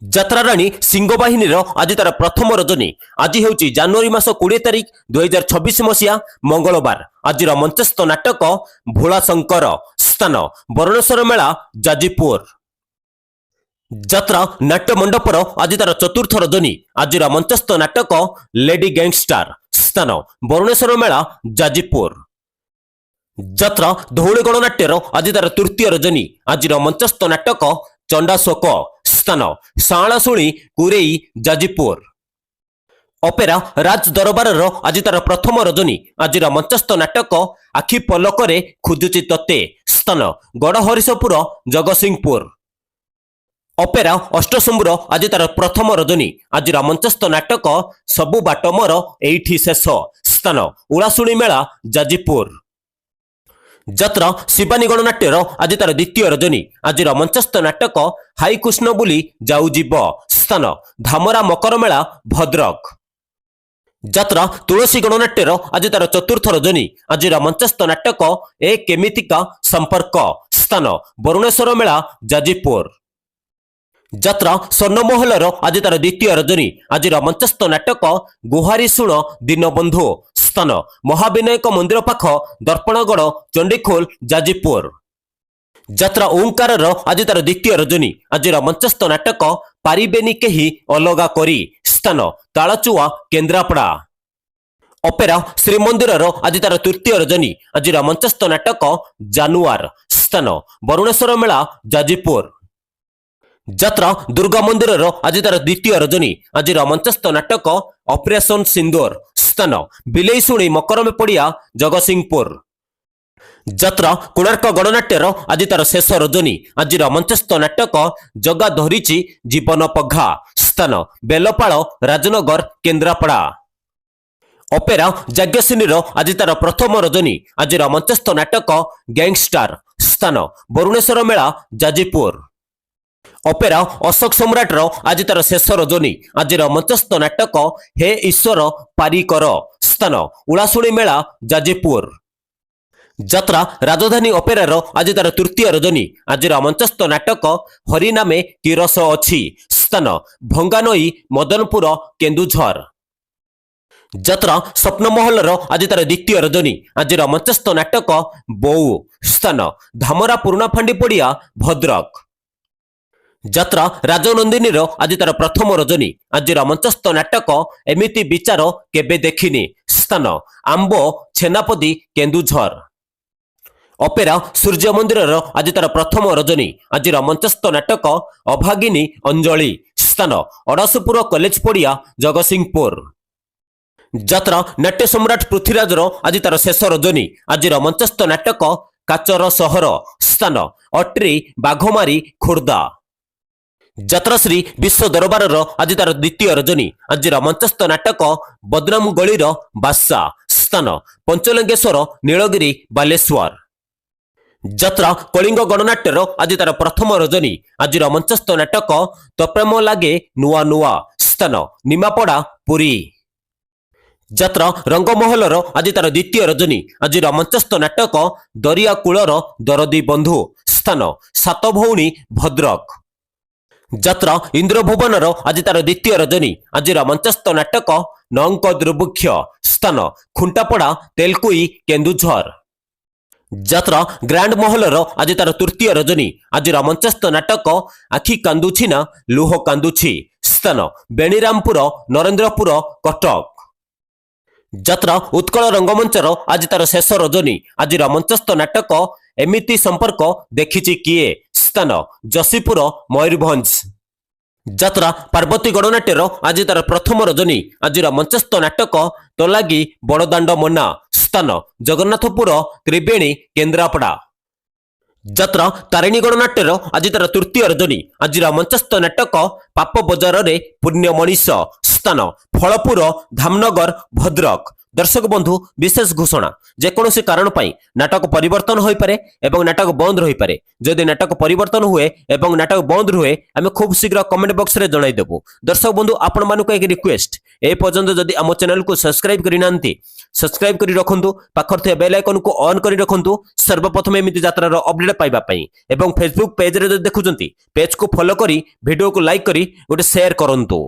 ଯାତ୍ରାରାଣୀ ସିଂହବାହିନୀର ଆଜି ତାର ପ୍ରଥମ ରଜନୀ। ଆଜି ହେଉଛି ଜାନୁଆରୀ ମାସ 20 ତାରିଖ 2026 ମସିହା ମଙ୍ଗଳବାର। ଆଜିର ମଞ୍ଚସ୍ଥ ନାଟକ ଭୋଳାଶଙ୍କର। ସ୍ଥାନ ବରୁଣେଶ୍ୱର ମେଳା ଯାଜପୁର। ଯାତ୍ରା ନାଟ୍ୟ ମଣ୍ଡପର ଆଜି ତାର ଚତୁର୍ଥ ରଜନୀ। ଆଜିର ମଞ୍ଚସ୍ଥ ନାଟକ ଲେଡି ଗ୍ୟାଙ୍ଗଷ୍ଟାର। ସ୍ଥାନ ବରୁଣେଶ୍ୱର ମେଳା ଯାଜପୁର। ଯାତ୍ରା ଧଉଳି ଗଣନାଟ୍ୟର ଆଜି ତାର ତୃତୀୟ ରଜନୀ। ଆଜିର ମଞ୍ଚସ୍ଥ ନାଟକ ଚଣ୍ଡାଶୋକ। ସ୍ଥାନ ସାଳଶୁଳି କୁରେଇ ଯାଜପୁର। ଅପେରା ରାଜ ଦରବାରର ଆଜି ତାର ପ୍ରଥମ ରଜନୀ। ଆଜିର ମଞ୍ଚସ୍ଥ ନାଟକ ଆଖି ପଲକରେ ଖୋଜୁଛି ତତେ। ସ୍ଥାନ ଗଡ଼ହରିଶପୁର ଜଗତସିଂହପୁର। ଅପେରା ଅଷ୍ଟଶମ୍ଭୁର ଆଜି ତାର ପ୍ରଥମ ରଜନୀ। ଆଜିର ମଞ୍ଚସ୍ଥ ନାଟକ ସବୁ ବାଟ ମୋର ଏଇଠି ଶେଷ। ସ୍ଥାନ ଉଳାଶୁଣି ମେଳା ଯାଜପୁର। ଯାତ୍ରା ଶିବାନୀ ଗଣନାଟ୍ୟର ଆଜି ତାର ଦ୍ୱିତୀୟ ରଜନୀ। ଆଜିର ମଞ୍ଚସ୍ଥ ନାଟକ ହାଇ କୃଷ୍ଣ ବୋଲି ଯାଉ ଯିବ। ସ୍ଥାନ ଧାମରା ମକର ମେଳା ଭଦ୍ରକ। ଯାତ୍ରା ତୁଳସୀ ଗଣନାଟ୍ୟର ଆଜି ତାର ଚତୁର୍ଥ ରଜନୀ। ଆଜିର ମଞ୍ଚସ୍ଥ ନାଟକ ଏ କେମିତିକା ସମ୍ପର୍କ। ସ୍ଥାନ ବରୁଣେଶ୍ୱର ମେଳା ଯାଜପୁର। ଯାତ୍ରା ସ୍ୱର୍ଣ୍ଣମହଲର ଆଜି ତାର ଦ୍ୱିତୀୟ ରଜନୀ। ଆଜିର ମଞ୍ଚସ୍ଥ ନାଟକ ଗୁହାରି ଶୁଣ ଦୀନବନ୍ଧୁ। ସ୍ଥାନ ମହାବିନାୟକ ମନ୍ଦିର ପାଖ ଦର୍ପଣଗଡ଼ ଚଣ୍ଡିଖୋଲ ଯାଜପୁର। ଯାତ୍ରା ଓଁକାରର ଆଜି ତାର ଦ୍ୱିତୀୟ ରଜନୀ। ଆଜିର ମଞ୍ଚସ୍ଥ ନାଟକ ପାରିବେନି କେହି ଅଲଗା କରି। ସ୍ଥାନ ତାଳଚୁଆ କେନ୍ଦ୍ରାପଡ଼ା। ଅପେରା ଶ୍ରୀମନ୍ଦିରର ଆଜି ତାର ତୃତୀୟ ରଜନୀ। ଆଜିର ମଞ୍ଚସ୍ଥ ନାଟକ ଜାନୁଆର। ସ୍ଥାନ ବରୁଣେଶ୍ୱର ମେଳା ଯାଜପୁର। ଯାତ୍ରା ଦୁର୍ଗା ମନ୍ଦିରର ଆଜି ତାର ଦ୍ୱିତୀୟ ରଜନୀ। ଆଜିର ମଞ୍ଚସ୍ଥ ନାଟକ ଅପରେସନ ସିନ୍ଦୁର। ସ୍ଥାନ ବିଲେଇଶୁଣି ମକରମେ ପଡ଼ିଆ ଜଗତସିଂହପୁର। ଯାତ୍ରା କୋଣାର୍କ ଗଣନାଟ୍ୟର ଆଜି ତାର ଶେଷ ରଜନୀ। ଆଜିର ମଞ୍ଚସ୍ଥ ନାଟକ ଜଗା ଧରିଛି ଜୀବନ ପଘା। ସ୍ଥାନ ବେଲପାଳ ରାଜନଗର କେନ୍ଦ୍ରାପଡ଼ା। ଅପେରା ଯାଜ୍ଞସିନୀର ଆଜି ତାର ପ୍ରଥମ ରଜନୀ। ଆଜିର ମଞ୍ଚସ୍ଥ ନାଟକ ଗ୍ୟାଙ୍ଗଷ୍ଟାର। ସ୍ଥାନ ବରୁଣେଶ୍ୱର ମେଳା ଯାଜପୁର। ଅପେରା ଅଶୋକ ସମ୍ରାଟର ଆଜି ତାର ଶେଷ ରଜନୀ। ଆଜିର ମଞ୍ଚସ୍ଥ ନାଟକ ହେ ଈଶ୍ୱର ପାରିକର। ସ୍ଥାନ ଉଳାଶୁଣି ମେଳା ଯାଜପୁର। ଯାତ୍ରା ରାଜଧାନୀ ଅପେରାର ଆଜି ତାର ତୃତୀୟ ରଜନୀ। ଆଜିର ମଞ୍ଚସ୍ଥ ନାଟକ ହରିନାମେ କିରସ ଅଛି। ସ୍ଥାନ ଭଙ୍ଗାନଈ ମଦନପୁର କେନ୍ଦୁଝର। ଯାତ୍ରା ସ୍ୱପ୍ନମହଲର ଆଜି ତାର ଦ୍ୱିତୀୟ ରଜନୀ। ଆଜିର ମଞ୍ଚସ୍ଥ ନାଟକ ବୋଉ। ସ୍ଥାନ ଧାମରା ପୁରୁଣା ଫାଣ୍ଡି ପଡ଼ିଆ ଭଦ୍ରକ। ଯାତ୍ରା ରାଜନନ୍ଦିନୀର ଆଜି ତାର ପ୍ରଥମ ରଜନୀ। ଆଜିର ମଞ୍ଚସ୍ଥ ନାଟକ ଏମିତି ବିଚାର କେବେ ଦେଖିନି। ସ୍ଥାନ ଆମ୍ବ ଛେନାପଦି କେନ୍ଦୁଝର। ଅପେରା ସୂର୍ଯ୍ୟ ମନ୍ଦିରର ଆଜି ତାର ପ୍ରଥମ ରଜନୀ। ଆଜିର ମଞ୍ଚସ୍ଥ ନାଟକ ଅଭାଗିନୀ ଅଞ୍ଜଳି। ସ୍ଥାନ ଅଡ଼ଶପୁର କଲେଜ ପଡ଼ିଆ ଜଗତସିଂହପୁର। ଯାତ୍ରା ନାଟ୍ୟ ସମ୍ରାଟ ପୃଥ୍ୱୀରାଜର ଆଜି ତାର ଶେଷ ରଜନୀ। ଆଜିର ମଞ୍ଚସ୍ଥ ନାଟକ କାଚର ସହର। ସ୍ଥାନ ଅଟ୍ରି ବାଘମାରୀ ଖୋର୍ଦ୍ଧା। ଯାତ୍ରାଶ୍ରୀ ବିଶ୍ୱ ଦରବାରର ଆଜି ତାର ଦ୍ୱିତୀୟ ରଜନୀ। ଆଜିର ମଞ୍ଚସ୍ଥ ନାଟକ ବଦନାମ ଗଳିର ବାସା। ସ୍ଥାନ ପଞ୍ଚଲିଙ୍ଗେଶ୍ୱର ନୀଳଗିରି ବାଲେଶ୍ୱର। ଯାତ୍ରା କଳିଙ୍ଗ ଗଣନାଟ୍ୟର ଆଜି ତାର ପ୍ରଥମ ରଜନୀ। ଆଜିର ମଞ୍ଚସ୍ଥ ନାଟକ ତ ପ୍ରେମ ଲାଗେ ନୂଆ ନୂଆ। ସ୍ଥାନ ନିମାପଡ଼ା ପୁରୀ। ଯାତ୍ରା ରଙ୍ଗମହଲର ଆଜି ତାର ଦ୍ୱିତୀୟ ରଜନୀ। ଆଜିର ମଞ୍ଚସ୍ଥ ନାଟକ ଦରିଆ କୂଳର ଦରଦୀ ବନ୍ଧୁ। ସ୍ଥାନ ସାତ ଭଉଣୀ ଭଦ୍ରକ। ଯାତ୍ରା ଇନ୍ଦ୍ରଭୁବନର ଆଜି ତାର ଦ୍ୱିତୀୟ ରଜନୀ। ଆଜିର ମଞ୍ଚସ୍ଥ ନାଟକ ନଙ୍କ ଦୁର୍ଭିକ୍ଷ। ସ୍ଥାନ ଖୁଣ୍ଟାପଡ଼ା ତେଲକୁଇ କେନ୍ଦୁଝର। ଯାତ୍ରା ଗ୍ରାଣ୍ଡ ମହଲର ଆଜି ତାର ତୃତୀୟ ରଜନୀ। ଆଜିର ମଞ୍ଚସ୍ଥ ନାଟକ ଆଖି କାନ୍ଦୁଛି ନା ଲୁହ କାନ୍ଦୁଛି। ସ୍ଥାନ ବେଣିରାମପୁର ନରେନ୍ଦ୍ରପୁର କଟକ। ଯାତ୍ରା ଉତ୍କଳ ରଙ୍ଗମଞ୍ଚର ଆଜି ତାର ଶେଷ ରଜନୀ। ଆଜିର ମଞ୍ଚସ୍ଥ ନାଟକ ଏମିତି ସମ୍ପର୍କ ଦେଖିଛି କିଏ। ସ୍ଥାନ ଯଶୀପୁର ମୟୂରଭଞ୍ଜ। ଯାତ୍ରା ପାର୍ବତୀ ଗଣନାଟ୍ୟର ଆଜି ତାର ପ୍ରଥମ ରଜନୀ। ଆଜିର ମଞ୍ଚସ୍ଥ ନାଟକ ତୋ ଲାଗି ବଡ଼ଦାଣ୍ଡ ମନା। ସ୍ଥାନ ଜଗନ୍ନାଥପୁର ତ୍ରିବେଣୀ କେନ୍ଦ୍ରାପଡ଼ା। ଯାତ୍ରା ତାରିଣୀ ଗଣନାଟ୍ୟର ଆଜି ତାର ତୃତୀୟ ରଜନୀ। ଆଜିର ମଞ୍ଚସ୍ଥ ନାଟକ ପାପ ବଜାରରେ ପୁଣ୍ୟ ମଣିଷ। ସ୍ଥାନ ଫଳପୁର ଧାମନଗର ଭଦ୍ରକ। ଦର୍ଶକ ବନ୍ଧୁ ବିଶେଷ ଘୋଷଣା, ଯେକୌଣସି କାରଣ ପାଇଁ ନାଟକ ପରିବର୍ତ୍ତନ ହୋଇପାରେ ଏବଂ ନାଟକ ବନ୍ଦ ରହିପାରେ। ଯଦି ନାଟକ ପରିବର୍ତ୍ତନ ହୁଏ ଏବଂ ନାଟକ ବନ୍ଦ ରୁହେ ଆମେ খুব শীঘ্র কমেন্ট বক্সরে জনাইদেবু। দর্শক বন্ধু আপনার এক রিকোয়েস্ট, এ পর্যন্ত যদি আম চ্যানেল কু সবসক্রাইব করে না सब्सक्राइब करी रखंतु पाखर थे बेल आइकन को ऑन करी रखंतु सर्वप्रथम एमिति यात्रार अपडेट पाइबा पई एवं फेसबुक पेज रे देखुचंती पेज को फॉलो करी वीडियो को लाइक करी गोटे शेयर करंतु।